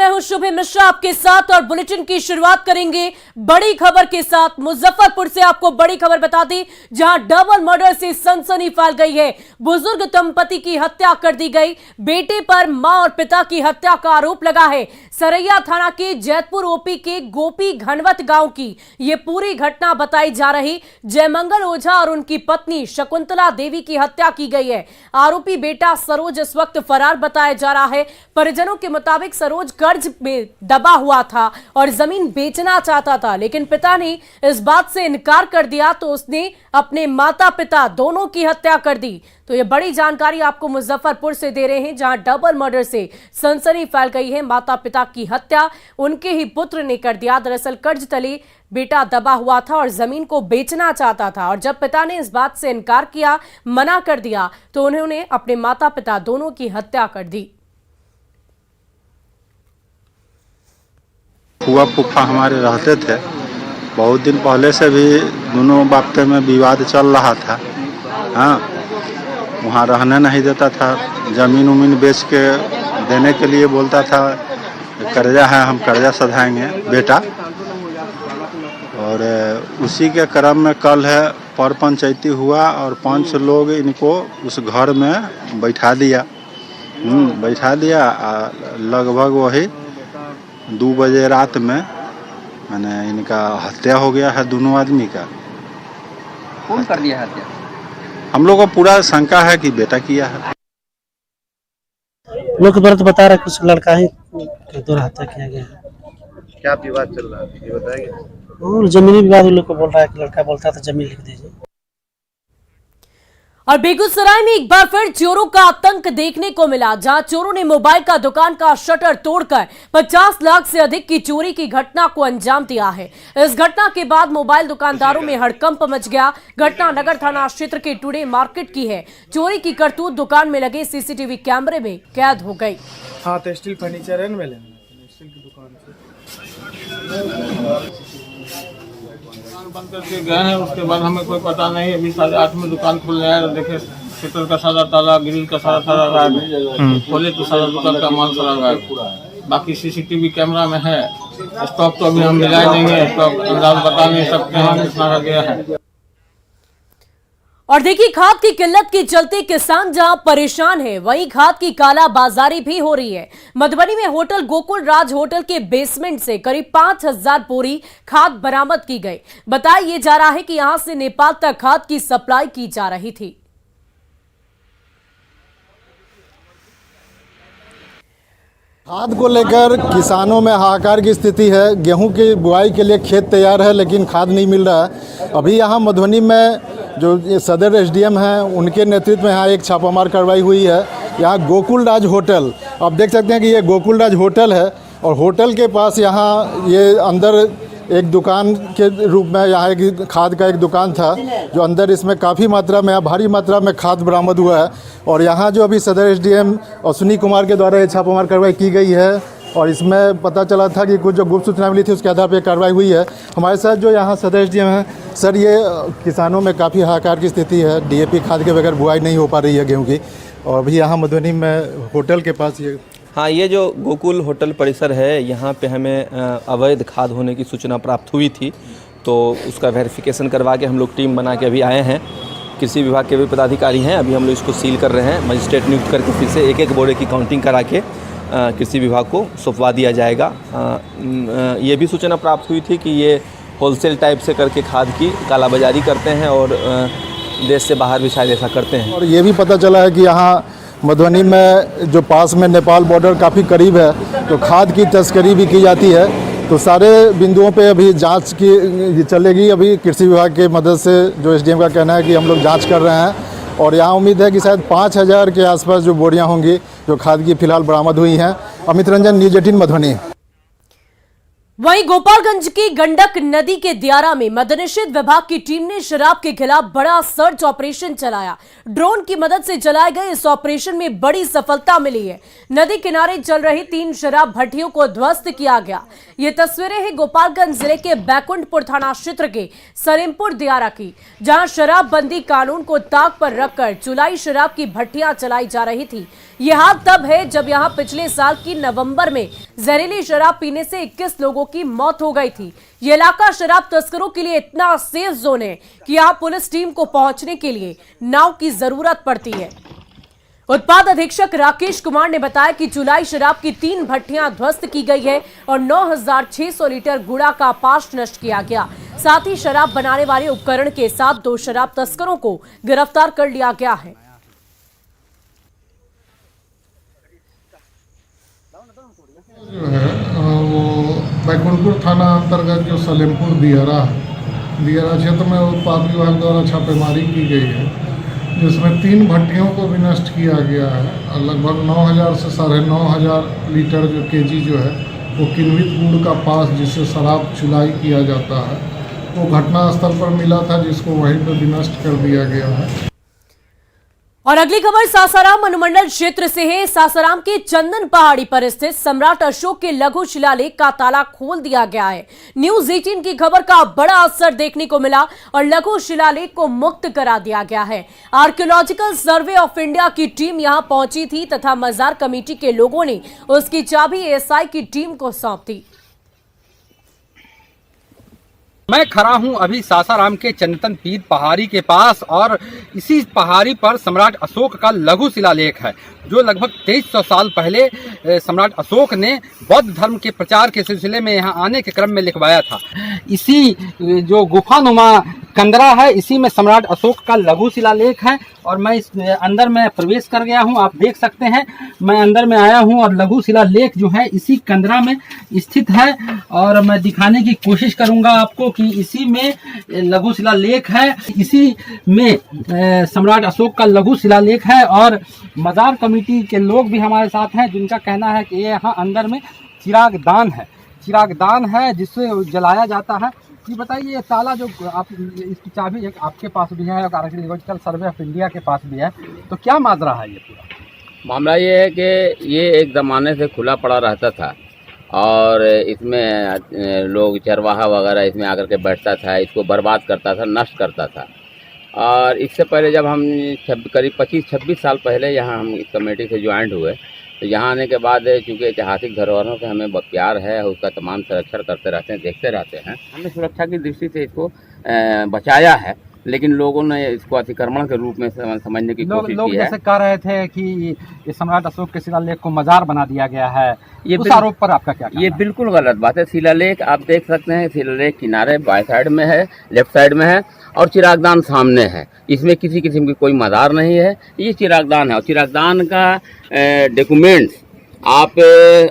मैं हूं शुभ मिश्रा आपके साथ और बुलेटिन की शुरुआत करेंगे बड़ी खबर के साथ। मुजफ्फरपुर से आपको बड़ी खबर बता दी, जहां डबल मर्डर से सनसनी फैल गई है। बुजुर्ग दंपति की हत्या कर दी गई। बेटे पर मां और पिता की हत्या का आरोप लगा है। सरैया थाना के जैतपुर ओपी के गोपी घनवत गांव की यह पूरी घटना बताई जा रही। जयमंगल ओझा और उनकी पत्नी शकुंतला देवी की हत्या की गई है। आरोपी बेटा सरोज इस वक्त फरार बताया जा रहा है। परिजनों के मुताबिक सरोज कर्ज में दबा हुआ था और जमीन बेचना चाहता था, लेकिन पिता ने इस बात से इनकार कर दिया तो उसने अपने माता पिता दोनों की हत्या कर दी। तो ये बड़ी जानकारी आपको मुजफ्फरपुर से दे रहे हैं, जहां डबल मर्डर से सनसनी फैल गई है। माता पिता की हत्या उनके ही पुत्र ने कर दिया। दरअसल कर्ज तले बेटा दबा हुआ था और जमीन को बेचना चाहता था, और जब पिता ने इस बात से इनकार किया, मना कर दिया, तो उन्होंने अपने माता पिता दोनों की हत्या कर दी। फुआ फूफा हमारे रहते थे। बहुत दिन पहले से भी दोनों बाप्ते में विवाद चल रहा था। हाँ, वहाँ रहने नहीं देता था। जमीन उमीन बेच के देने के लिए बोलता था, कर्जा है हम कर्जा सधाएंगे बेटा। और उसी के क्रम में कल है पर पंचायती हुआ और 5 लोग इनको उस घर में बैठा दिया। लगभग वही 2 बजे रात में मैंने इनका हत्या हो गया है। दोनों आदमी का। कौन कर दिया हत्या? हम लोग को पूरा शंका है कि बेटा किया है। लोग के तो बता रहे कुछ लड़का ही के द्वारा हत्या किया गया है। क्या विवाद चल रहा है ये बताइए। और जमीनी विवाद लोग को बोल रहा है कि लड़का बोलता था जमीन लिख दीजिए। और बेगूसराय में एक बार फिर चोरों का आतंक देखने को मिला, जहां चोरों ने मोबाइल का दुकान का शटर तोड़कर 50 लाख से अधिक की चोरी की घटना को अंजाम दिया है। इस घटना के बाद मोबाइल दुकानदारों में हड़कंप मच गया। घटना नगर थाना क्षेत्र के टुडे मार्केट की है। चोरी की करतूत दुकान में लगे सीसीटीवी कैमरे में कैद हो गई। हाँ, तो स्टील फर्नीचर है ना, स्टील की दुकान बंद करके गए हैं। उसके बाद हमें कोई पता नहीं। अभी 8:30 में दुकान खुल गया है। देखे शटर का सारा ताला, ग्रिल का सारा गायब। खोले तो सारा दुकान का माल सारा गायब। बाकी सीसीटीवी कैमरा में है। स्टॉक तो अभी हम मिला देंगे, स्टॉक अंदाज बता नहीं सकते हैं कितना का गया है। और देखिए, खाद की किल्लत के चलते किसान जहां परेशान है, वहीं खाद की काला बाजारी भी हो रही है। मधुबनी में होटल गोकुल राज होटल के बेसमेंट से करीब 5000 बोरी खाद बरामद की गई। बताया जा रहा है कि यहां से नेपाल तक खाद की सप्लाई की जा रही थी। खाद को लेकर किसानों में हाहाकार की स्थिति है। गेहूं की बुआई के लिए खेत तैयार है, लेकिन खाद नहीं मिल रहा है। अभी यहाँ मधुबनी में जो सदर एसडीएम हैं, उनके नेतृत्व में यहाँ एक छापामार कार्रवाई हुई है। यहाँ गोकुल राज होटल, आप देख सकते हैं कि ये गोकुल राज होटल है, और होटल के पास यहाँ ये अंदर एक दुकान के रूप में यहाँ एक खाद का एक दुकान था, जो अंदर इसमें काफ़ी मात्रा में, भारी मात्रा में खाद बरामद हुआ है। और यहाँ जो अभी सदर एसडीएम अश्विनी कुमार के द्वारा ये छापामार कार्रवाई की गई है, और इसमें पता चला था कि कुछ जो गुप्त सूचना मिली थी उसके आधार पर कार्रवाई हुई है। हमारे साथ जो यहाँ सदर एसडीएम हैं, सर ये किसानों में काफ़ी हाहाकार की स्थिति है। डीएपी खाद के बगैर बुआई नहीं हो पा रही है गेहूँ की, और अभी यहाँ मधुबनी में होटल के पास ये हाँ, ये जो गोकुल होटल परिसर है, यहाँ पे हमें अवैध खाद होने की सूचना प्राप्त हुई थी, तो उसका वेरिफिकेशन करवा के हम लोग टीम बना के अभी आए हैं। कृषि विभाग के भी पदाधिकारी हैं। अभी हम लोग इसको सील कर रहे हैं। मजिस्ट्रेट नियुक्त करके फिर से एक बोरे की काउंटिंग करा के कृषि विभाग को सौंपवा दिया जाएगा। ये भी सूचना प्राप्त हुई थी कि ये होलसेल टाइप से करके खाद की कालाबाजारी करते हैं और देश से बाहर भी शायद ऐसा करते हैं। और ये भी पता चला है कि यहाँ मधुबनी में जो पास में नेपाल बॉर्डर काफ़ी करीब है, तो खाद की तस्करी भी की जाती है। तो सारे बिंदुओं पे अभी जांच की चलेगी। अभी कृषि विभाग की मदद से जो एसडीएम का कहना है कि हम लोग जांच कर रहे हैं, और यहाँ उम्मीद है कि शायद 5000 के आसपास जो बोरियां होंगी जो खाद की फिलहाल बरामद हुई हैं। अमित रंजन, न्यूज़ 18 मधुबनी। वहीं गोपालगंज की गंडक नदी के दियारा में मद्यनिषेध विभाग की टीम ने शराब के खिलाफ बड़ा सर्च ऑपरेशन चलाया। ड्रोन की मदद से चलाए गए इस ऑपरेशन में बड़ी सफलता मिली है। नदी किनारे चल रही 3 शराब भट्टियों को ध्वस्त किया गया। ये तस्वीरें हैं गोपालगंज जिले के बैकुंठपुर थाना क्षेत्र के सरेमपुर दियारा की, जहां शराबबंदी कानून को ताक पर रखकर चुलाई शराब की भट्टियां चलाई जा रही थी। यह हाल तब है जब यहां पिछले साल की नवंबर में जहरीली शराब पीने से 21 लोगों की मौत हो गई थी। यह इलाका शराब तस्करों के लिए इतना सेफ जोन है कि यहां पुलिस टीम को पहुंचने के लिए नाव की जरूरत पड़ती है। उत्पाद अधीक्षक राकेश कुमार ने बताया कि चुलाई शराब की 3 भट्टियां ध्वस्त की गई है और 9,600 लीटर गुड़ा का पाश नष्ट किया गया। साथ ही शराब बनाने वाले उपकरण के साथ 2 शराब तस्करों को गिरफ्तार कर लिया गया है। जो है वो बैकुंठपुर थाना अंतर्गत जो सलेमपुर दियारा क्षेत्र में उत्पाद विभाग द्वारा छापेमारी की गई है, जिसमें 3 भट्टियों को भी नष्ट किया गया है और लगभग 9,000 से 9,500 लीटर जो केजी जो है वो किण्वित गुड़ का पास जिससे शराब चुलाई किया जाता है वो घटनास्थल पर मिला था, जिसको वहीं पर भी नष्ट कर दिया गया है। और अगली खबर सासाराम अनुमंडल क्षेत्र से है। सासाराम के चंदन पहाड़ी पर स्थित सम्राट अशोक के लघु शिलालेख का ताला खोल दिया गया है। न्यूज 18 की खबर का बड़ा असर देखने को मिला और लघु शिलालेख को मुक्त करा दिया गया है। आर्कियोलॉजिकल सर्वे ऑफ इंडिया की टीम यहां पहुंची थी तथा मजार कमेटी के लोगों ने उसकी चाबी एएसआई की टीम को सौंप दी। मैं खड़ा हूं अभी सासाराम के चंदन पीर पहाड़ी के पास और इसी पहाड़ी पर सम्राट अशोक का लघु शिलालेख है, जो लगभग 2300 साल पहले सम्राट अशोक ने बौद्ध धर्म के प्रचार के सिलसिले में यहाँ आने के क्रम में लिखवाया था। इसी जो गुफानुमा कंदरा है, इसी में सम्राट अशोक का लघु शिलालेख है और मैं इस अंदर में प्रवेश कर गया हूं। आप देख सकते हैं मैं अंदर में आया हूं और लघु शिलालेख जो है इसी कंदरा में स्थित है और मैं दिखाने की कोशिश करूंगा आपको कि इसी में लघु शिलालेख है। इसी में सम्राट अशोक का लघु शिलालेख है और मजार कमेटी के लोग भी हमारे साथ हैं, जिनका कहना है कि ये यहाँ अंदर में चिराग दान है जिससे जलाया जाता है। ये बताइए, ये ताला जो आप इसकी चाबी एक आपके पास भी है और आर्कियोलॉजिकल सर्वे ऑफ इंडिया के पास भी है, तो क्या माजरा है? ये पूरा मामला ये है कि ये एक ज़माने से खुला पड़ा रहता था और इसमें लोग चरवाहा वगैरह इसमें आकर के बैठता था, इसको बर्बाद करता था, नष्ट करता था। और इससे पहले जब हम करीब 25-26 साल पहले यहाँ हम इस कमेटी से ज्वाइंट हुए, तो यहाँ आने के बाद चूँकि ऐतिहासिक धरोहरों से हमें प्यार है, उसका तमाम संरक्षण करते रहते हैं, देखते रहते हैं। हमने सुरक्षा की दृष्टि से इसको बचाया है, लेकिन लोगों ने इसको अतिक्रमण के रूप में समझने की कोशिश की है। जैसे कह रहे थे कि ये सम्राट अशोक के शिलालेख को मजार बना दिया गया है, उस आरोप पर आपका क्या कहना है? ये बिल्कुल गलत बात है। शिलालेख आप देख सकते हैं, शिलालेख किनारे बाएं साइड में है, लेफ्ट साइड में है और चिरागदान सामने है। इसमें किसी किस्म की कोई मजार नहीं है, ये चिरागदान है। और चिरागदान का डॉक्यूमेंट्स आप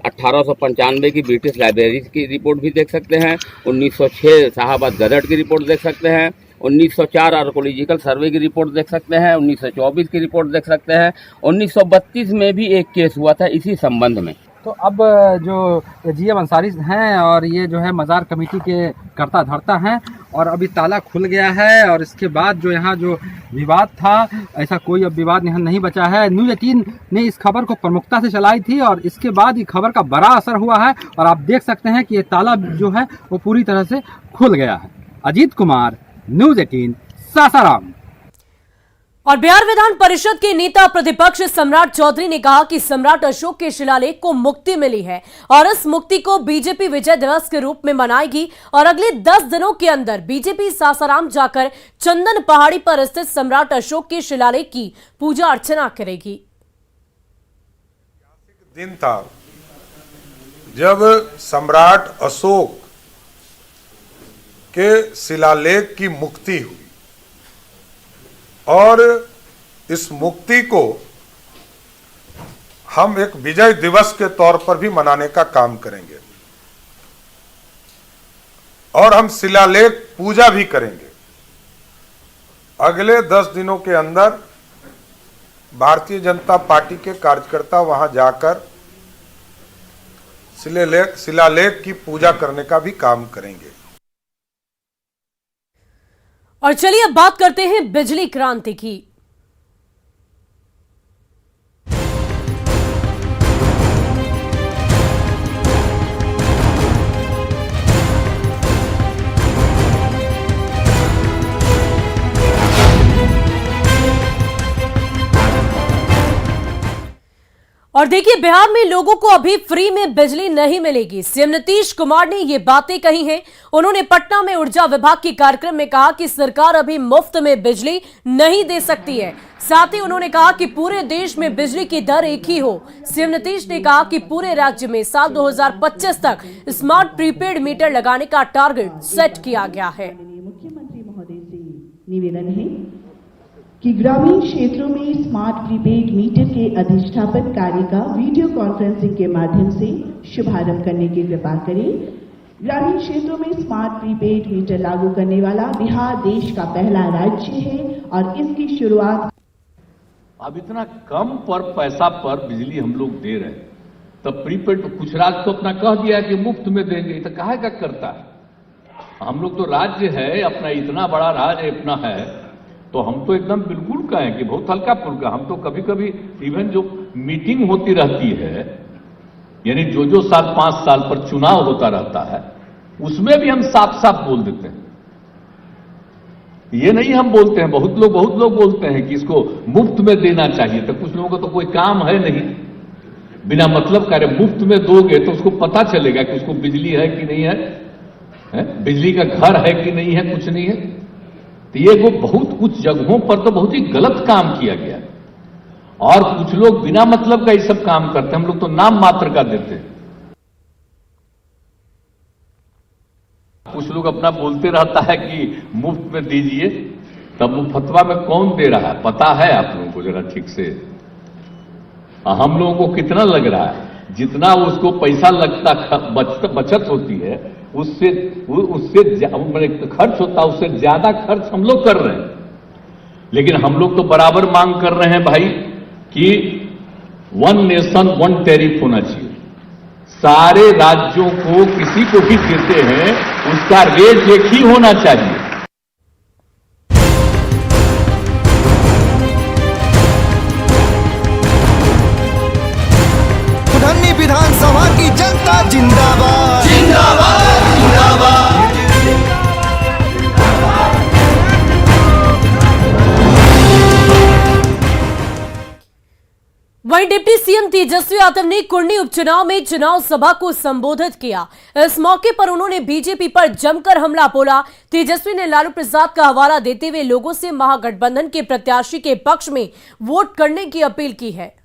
1895 की ब्रिटिश लाइब्रेरी की रिपोर्ट भी देख सकते हैं, 1906 शाहाबाद गजट की रिपोर्ट देख सकते हैं, 1904 आर्कियोलॉजिकल सर्वे की रिपोर्ट देख सकते हैं, 1924 की रिपोर्ट देख सकते हैं, 1932 में भी एक केस हुआ था इसी संबंध में। तो अब जो जीएम अंसारी हैं और ये जो है मजार कमेटी के कर्ता धर्ता हैं और अभी ताला खुल गया है और इसके बाद जो यहाँ जो विवाद था, ऐसा कोई अब विवाद यहाँ नहीं बचा है। न्यूज 18 ने इस खबर को प्रमुखता से चलाई थी और इसके बाद ये खबर का बड़ा असर हुआ है और आप देख सकते हैं कि ये ताला जो है वो पूरी तरह से खुल गया है। अजीत कुमार, न्यूज 18, सासाराम। और बिहार विधान परिषद के नेता प्रतिपक्ष सम्राट चौधरी ने कहा कि सम्राट अशोक के शिलालेख को मुक्ति मिली है और इस मुक्ति को बीजेपी विजय दिवस के रूप में मनाएगी और अगले 10 दिनों के अंदर बीजेपी सासाराम जाकर चंदन पहाड़ी पर स्थित सम्राट अशोक के शिलालेख की पूजा अर्चना करेगी। दिन था जब सम्राट अशोक के शिलालेख की मुक्ति हुई और इस मुक्ति को हम एक विजय दिवस के तौर पर भी मनाने का काम करेंगे और हम शिलालेख पूजा भी करेंगे। अगले 10 दिनों के अंदर भारतीय जनता पार्टी के कार्यकर्ता वहां जाकर शिलालेख की पूजा करने का भी काम करेंगे। और चलिए अब बात करते हैं बिजली क्रांति की। और देखिए, बिहार में लोगों को अभी फ्री में बिजली नहीं मिलेगी। सीएम नीतीश कुमार ने ये बातें कही हैं। उन्होंने पटना में ऊर्जा विभाग के कार्यक्रम में कहा कि सरकार अभी मुफ्त में बिजली नहीं दे सकती है। साथ ही उन्होंने कहा कि पूरे देश में बिजली की दर एक ही हो। सीएम नीतीश ने कहा कि पूरे राज्य में साल 2025 तक स्मार्ट प्रीपेड मीटर लगाने का टारगेट सेट किया गया है। मुख्यमंत्री महोदय से निवेदन है कि ग्रामीण क्षेत्रों में स्मार्ट प्रीपेड मीटर के अधिष्ठापन कार्य का वीडियो कॉन्फ्रेंसिंग के माध्यम से शुभारंभ करने की कृपा करें। ग्रामीण क्षेत्रों में स्मार्ट प्रीपेड मीटर लागू करने वाला बिहार देश का पहला राज्य है और इसकी शुरुआत अब इतना कम पर पैसा पर बिजली हम लोग दे रहे हैं, तब प्रीपेड कुछ राज्य तो अपना कह दिया कि मुफ्त में देंगे, तो काहे का करता है। हम लोग तो राज्य है अपना, इतना बड़ा राज्य अपना है, तो हम तो एकदम बिल्कुल कहें कि बहुत हल्का फुल्का। हम तो कभी कभी इवन जो मीटिंग होती रहती है, यानी जो साल 5 साल पर चुनाव होता रहता है, उसमें भी हम साफ साफ बोल देते हैं। ये नहीं हम बोलते हैं, बहुत लोग बोलते हैं कि इसको मुफ्त में देना चाहिए, तो कुछ लोगों का तो कोई काम है नहीं, बिना मतलब कार्य मुफ्त में दोगे तो उसको पता चलेगा कि उसको बिजली है कि नहीं है, बिजली का घर है कि नहीं है, कुछ नहीं है। तो ये वो बहुत कुछ जगहों पर तो बहुत ही गलत काम किया गया, और कुछ लोग बिना मतलब का ये सब काम करते हैं। हम लोग तो नाम मात्र का देते हैं। कुछ लोग अपना बोलते रहता है कि मुफ्त में दीजिए, तब मुफ्तवा में कौन दे रहा है पता है आप लोगों को जरा ठीक से? हम लोगों को कितना लग रहा है? जितना उसको पैसा लगता बचत होती है, उससे खर्च होता है, उससे ज्यादा खर्च हम लोग कर रहे हैं। लेकिन हम लोग तो बराबर मांग कर रहे हैं भाई कि 1 नेशन 1 टैरिफ होना चाहिए। सारे राज्यों को किसी को भी देते हैं उसका रेट एक ही होना चाहिए। विधानसभा की जनता जिंदाबाद जिंदाबाद जिंदाबाद। वहीं डिप्टी सीएम तेजस्वी यादव ने कुर्नी उपचुनाव में चुनाव सभा को संबोधित किया। इस मौके पर उन्होंने बीजेपी पर जमकर हमला बोला। तेजस्वी ने लालू प्रसाद का हवाला देते हुए लोगों से महागठबंधन के प्रत्याशी के पक्ष में वोट करने की अपील की है।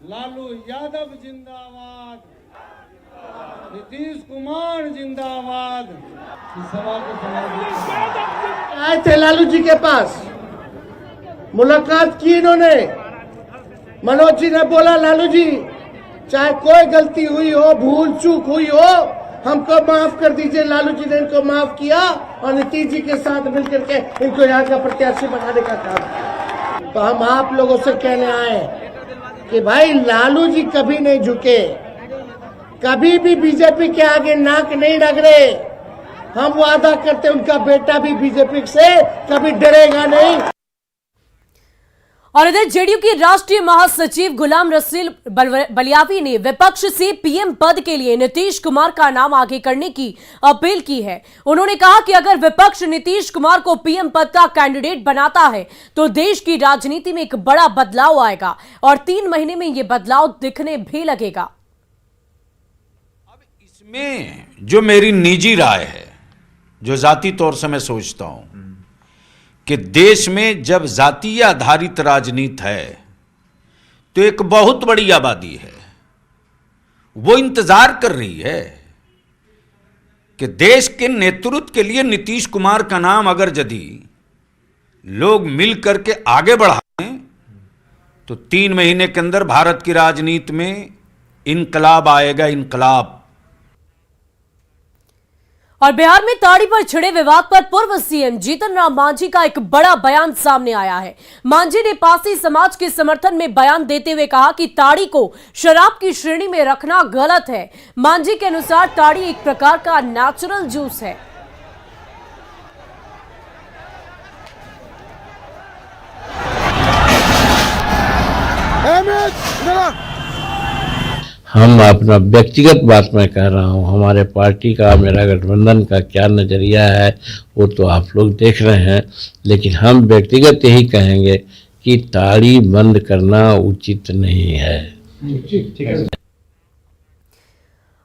लालू यादव जिंदाबाद, नीतीश कुमार जिंदाबाद। आए थे लालू जी के पास, मुलाकात की इन्होंने। मनोज जी ने बोला लालू जी चाहे कोई गलती हुई हो, भूल चूक हुई हो, हमको माफ कर दीजिए। लालू जी ने इनको माफ किया और नीतीश जी के साथ मिलकर के इनको यहाँ का प्रत्याशी बनाने का काम किया। तो हम आप लोगों से कहने आए कि भाई लालू जी कभी नहीं झुके, कभी भी बीजेपी के आगे नाक नहीं रगड़े। हम वादा करते उनका बेटा भी बीजेपी से कभी डरेगा नहीं। और इधर जेडीयू के राष्ट्रीय महासचिव गुलाम रसूल बलियावी ने विपक्ष से पीएम पद के लिए नीतीश कुमार का नाम आगे करने की अपील की है। उन्होंने कहा कि अगर विपक्ष नीतीश कुमार को पीएम पद का कैंडिडेट बनाता है तो देश की राजनीति में एक बड़ा बदलाव आएगा और 3 महीने में यह बदलाव दिखने भी लगेगा। अब इसमें जो मेरी निजी राय है, जो जाती तौर से मैं सोचता हूं कि देश में जब जातीय आधारित राजनीति है तो एक बहुत बड़ी आबादी है, वो इंतजार कर रही है कि देश के नेतृत्व के लिए नीतीश कुमार का नाम अगर यदि लोग मिल करके आगे बढ़ाएं तो 3 महीने के अंदर भारत की राजनीति में इनकलाब आएगा, इनकलाब। और बिहार में ताड़ी पर छिड़े विवाद पर पूर्व सीएम जीतन राम मांझी का एक बड़ा बयान सामने आया है। मांझी ने पासी समाज के समर्थन में बयान देते हुए कहा कि ताड़ी को शराब की श्रेणी में रखना गलत है। मांझी के अनुसार ताड़ी एक प्रकार का नेचुरल जूस है। हम अपना व्यक्तिगत बात मैं कह रहा हूँ, हमारे पार्टी का, मेरा गठबंधन का क्या नज़रिया है वो तो आप लोग देख रहे हैं, लेकिन हम व्यक्तिगत यही कहेंगे कि ताड़ी बंद करना उचित नहीं है। ठीक है।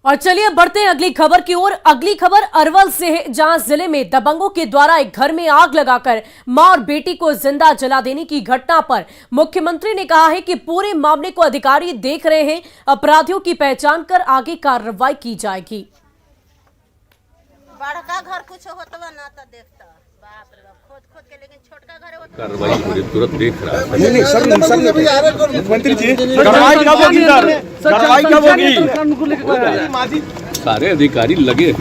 और चलिए बढ़ते हैं अगली खबर की ओर। अगली खबर अरवल से है, जहां जिले में दबंगों के द्वारा एक घर में आग लगाकर मां और बेटी को जिंदा जला देने की घटना पर मुख्यमंत्री ने कहा है कि पूरे मामले को अधिकारी देख रहे हैं, अपराधियों की पहचान कर आगे कार्रवाई की जाएगी। बड़का घर कुछ होता ना तो देखता, बाप रे बाप, खोद के, लेकिन छोटका घर होता कार्रवाई पूरी तुरंत देख रहा है। मुख्यमंत्री जी कार्रवाई कब होगी सर? कार्रवाई कब होगी? सारे अधिकारी लगे।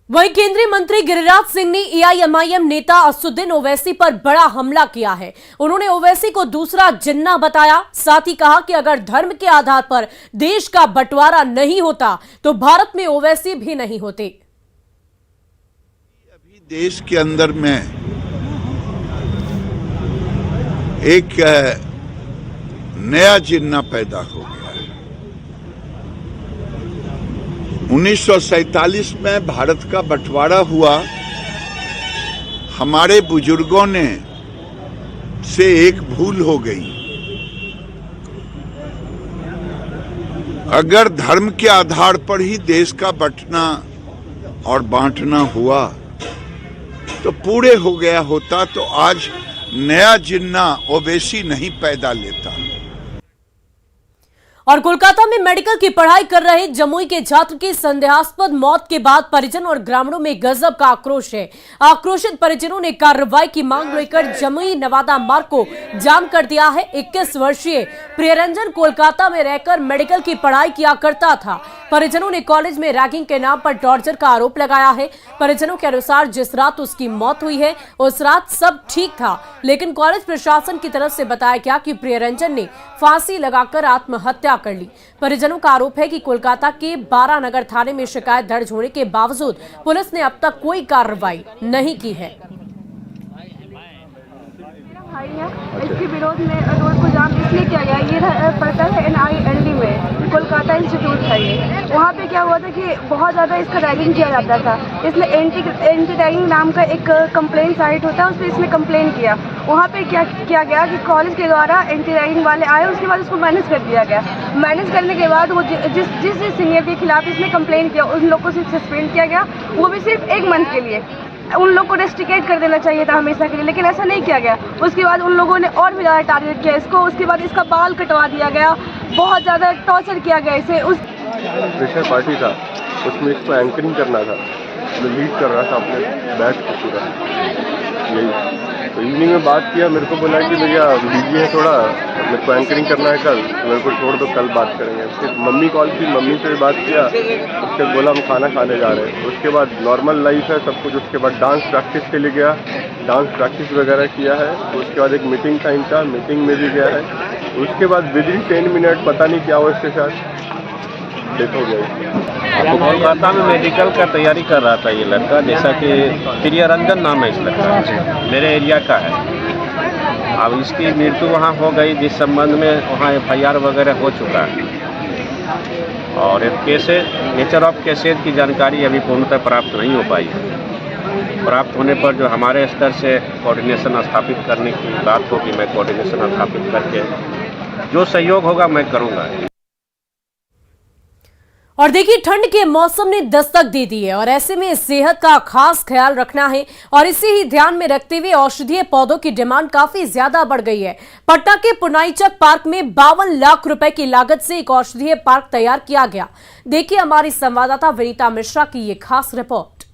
वहीं केंद्रीय मंत्री गिरिराज सिंह ने एआईएमआईएम नेता असदुद्दीन ओवैसी पर बड़ा हमला किया है। उन्होंने ओवैसी को दूसरा जिन्ना बताया, साथ ही कहा कि अगर धर्म के आधार पर देश का बंटवारा नहीं होता तो भारत में ओवैसी भी नहीं होते। अभी देश के अंदर में एक नया जिन्ना पैदा हो गया। 1947 में भारत का बंटवारा हुआ, हमारे बुजुर्गों ने से एक भूल हो गई। अगर धर्म के आधार पर ही देश का बंटना और बांटना हुआ तो पूरे हो गया होता, तो आज नया जिन्ना ओवैसी नहीं पैदा लेता। और कोलकाता में मेडिकल की पढ़ाई कर रहे जमुई के छात्र की संदेहास्पद मौत के बाद परिजन और ग्रामीणों में गजब का आक्रोश है। आक्रोशित परिजनों ने कार्रवाई की मांग लेकर जमुई नवादा मार्ग को जाम कर दिया है। 21 वर्षीय प्रियरंजन कोलकाता में रहकर मेडिकल की पढ़ाई किया करता था। परिजनों ने कॉलेज में रैगिंग के नाम पर टॉर्चर का आरोप लगाया है। परिजनों के अनुसार जिस रात उसकी मौत हुई है उस रात सब ठीक था, लेकिन कॉलेज प्रशासन की तरफ से बताया गया कि प्रियरंजन ने फांसी लगाकर आत्महत्या कर ली। परिजनों का आरोप है कि कोलकाता के 12 नगर थाने में शिकायत दर्ज होने के बावजूद पुलिस ने अब तक कोई कार्रवाई नहीं की है। इसके विरोध में रोड को जाम इसलिए किया गया, ये पड़ता है NILD में, कोलकाता इंस्टीट्यूट है ये। वहाँ पे क्या हुआ था कि बहुत ज़्यादा इसका रैगिंग किया जाता था। इसने एंटी रैगिंग नाम का एक कंप्लेन साइट होता है, उस पर इसने कंप्लेन किया। वहाँ पे क्या किया गया कि कॉलेज के द्वारा एंटी रैगिंग वाले आए, उसके बाद उसको मैनेज कर दिया गया। मैनेज करने के बाद वो जिस सीनियर के खिलाफ इसने कंप्लेन किया उन लोग को सिर्फ सस्पेंड किया गया, वो भी सिर्फ 1 मंथ के लिए। उन लोग को रेस्ट्रिकेट कर देना चाहिए था हमेशा के लिए, लेकिन ऐसा नहीं किया गया। उसके बाद उन लोगों ने और भी ज़्यादा टारगेट किया इसको। उसके बाद इसका बाल कटवा दिया गया, बहुत ज़्यादा टॉर्चर किया गया इसे। उस प्रेशर पार्टी था, उसमें इसको एंकरिंग करना था, मैं लीड कर रहा था अपने बैच को पूरा यही। तो इवनिंग में बात किया, मेरे को बोला कि भैया बिजी है थोड़ा, मेरे को एंकरिंग करना है कल, मेरे को छोड़ दो, कल बात करेंगे। उसके मम्मी कॉल की, मम्मी से बात किया, उसके बोला हम खाना खाने जा रहे हैं। उसके बाद नॉर्मल लाइफ है सब कुछ। उसके बाद डांस प्रैक्टिस के लिए गया, डांस प्रैक्टिस वगैरह किया है। उसके बाद एक मीटिंग टाइम था, मीटिंग में भी गया है। उसके बाद विदिन 10 मिनट पता नहीं क्या हुआ इसके साथ डेथ हो गई। कोलकाता में मेडिकल का तैयारी कर रहा था ये लड़का, जैसा कि प्रियरंजन नाम है इस लड़का, मेरे एरिया का है। अब इसकी मृत्यु वहाँ हो गई, जिस संबंध में वहाँ FIR वगैरह हो चुका है। और एक केसेज, नेचर ऑफ केसेज की जानकारी अभी पूर्णतः प्राप्त नहीं हो पाई है। प्राप्त होने पर जो हमारे स्तर से कोऑर्डिनेशन स्थापित करने की बात होगी, मैं कोऑर्डिनेशन स्थापित करके जो सहयोग होगा मैं करूँगा। और देखिए, ठंड के मौसम ने दस्तक दे दी है और ऐसे में सेहत का खास ख्याल रखना है और इसे ही ध्यान में रखते हुए औषधीय पौधों की डिमांड काफी ज्यादा बढ़ गई है। पटना के पुनाईचक पार्क में 52 लाख रुपए की लागत से एक औषधीय पार्क तैयार किया गया। देखिए हमारी संवाददाता विनीता मिश्रा की ये खास रिपोर्ट।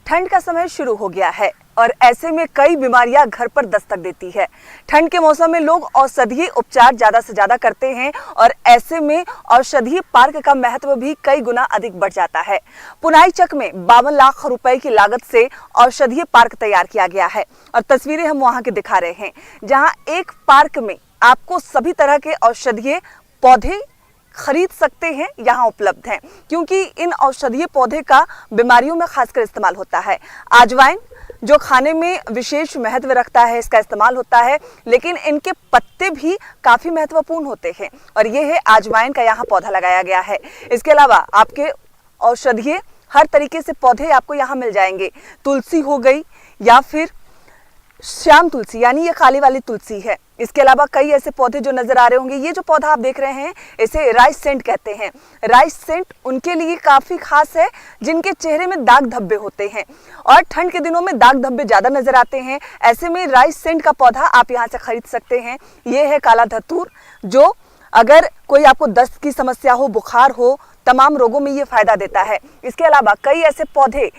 ठंड का समय शुरू हो गया है। और ऐसे में कई बीमारियां घर पर दस्तक देती है। ठंड के मौसम में लोग औषधीय उपचार ज़्यादा से ज़्यादा करते हैं और ऐसे में औषधीय पार्क का महत्व भी कई गुना अधिक बढ़ जाता है। पुनाईचक में 52 लाख रुपए की लागत से औषधीय पार्क तैयार किया गया है और तस्वीरें हम वहां की दिखा रहे हैं, जहां एक पार्क में आपको सभी तरह के औषधीय पौधे खरीद सकते हैं, यहाँ उपलब्ध हैं, क्योंकि इन औषधीय पौधे का बीमारियों में खासकर इस्तेमाल होता है। अजवाइन जो खाने में विशेष महत्व रखता है, इसका इस्तेमाल होता है, लेकिन इनके पत्ते भी काफ़ी महत्वपूर्ण होते हैं और ये है अजवाइन का यहाँ पौधा लगाया गया है। इसके अलावा आपके औषधीय हर तरीके से पौधे आपको यहाँ मिल जाएंगे। तुलसी हो गई या फिर श्याम तुलसी, यानी ये काली वाली तुलसी है। इसके अलावा कई ऐसे पौधे जो नजर आ रहे होंगे, ये जो पौधा आप देख रहे हैं इसे राइस सेंट कहते हैं। राइस सेंट उनके लिए काफ़ी खास है जिनके चेहरे में दाग धब्बे होते हैं और ठंड के दिनों में दाग धब्बे ज़्यादा नजर आते हैं। ऐसे में राइस सेंट का पौधा आप यहाँ से खरीद सकते हैं। ये है काला धतूर, जो अगर कोई आपको दस्त की समस्या हो, बुखार हो, तमाम रोगों में ये फायदा देता है। इसके अलावा कई ऐसे पौधे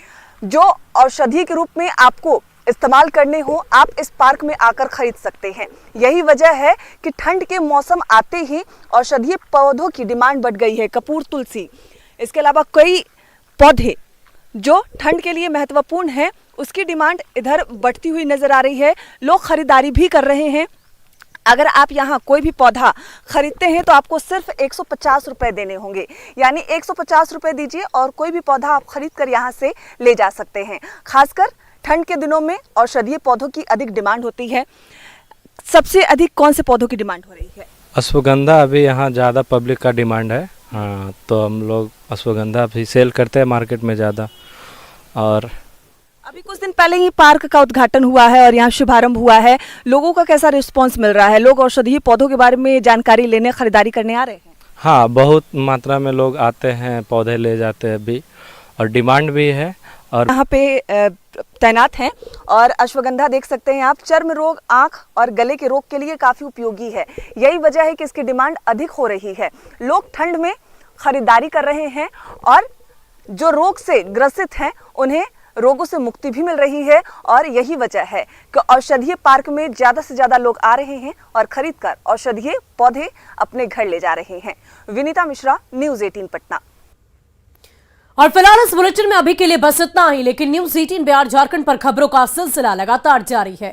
जो औषधि के रूप में आपको इस्तेमाल करने हो, आप इस पार्क में आकर खरीद सकते हैं। यही वजह है कि ठंड के मौसम आते ही औषधीय पौधों की डिमांड बढ़ गई है। कपूर तुलसी, इसके अलावा कई पौधे जो ठंड के लिए महत्वपूर्ण हैं, उसकी डिमांड इधर बढ़ती हुई नजर आ रही है। लोग खरीदारी भी कर रहे हैं। अगर आप यहाँ कोई भी पौधा खरीदते हैं तो आपको सिर्फ 150 रुपये देने होंगे, यानी 150 रुपये दीजिए और कोई भी पौधा आप खरीद कर यहाँ से ले जा सकते हैं। खासकर ठंड के दिनों में औषधीय पौधों की अधिक डिमांड होती है। सबसे अधिक कौन से पौधों की डिमांड हो रही है? अश्वगंधा अभी यहाँ ज़्यादा पब्लिक का डिमांड है। हाँ, तो हम लोग अश्वगंधा भी सेल करते हैं मार्केट में ज़्यादा। और अभी कुछ दिन पहले ही पार्क का उद्घाटन हुआ है और यहाँ शुभारंभ हुआ है। लोगों का कैसा रिस्पांस मिल रहा है? लोग औषधीय पौधों के बारे में जानकारी लेने, खरीदारी करने आ रहे हैं? हाँ, बहुत मात्रा में लोग आते हैं, पौधे ले जाते हैं अभी, और डिमांड भी है। और यहाँ पे तैनात हैं और अश्वगंधा देख सकते हैं आप, चर्म रोग, आँख और गले के रोग के लिए काफ़ी उपयोगी है। यही वजह है कि इसकी डिमांड अधिक हो रही है। लोग ठंड में खरीदारी कर रहे हैं और जो रोग से ग्रसित हैं उन्हें रोगों से मुक्ति भी मिल रही है और यही वजह है कि औषधीय पार्क में ज़्यादा से ज़्यादा लोग आ रहे हैं और खरीदकर औषधीय पौधे अपने घर ले जा रहे हैं। विनीता मिश्रा, न्यूज़ 18 पटना। और फिलहाल इस बुलेटिन में अभी के लिए बस इतना ही, लेकिन न्यूज़ 18 बिहार झारखंड पर खबरों का सिलसिला लगातार जारी है।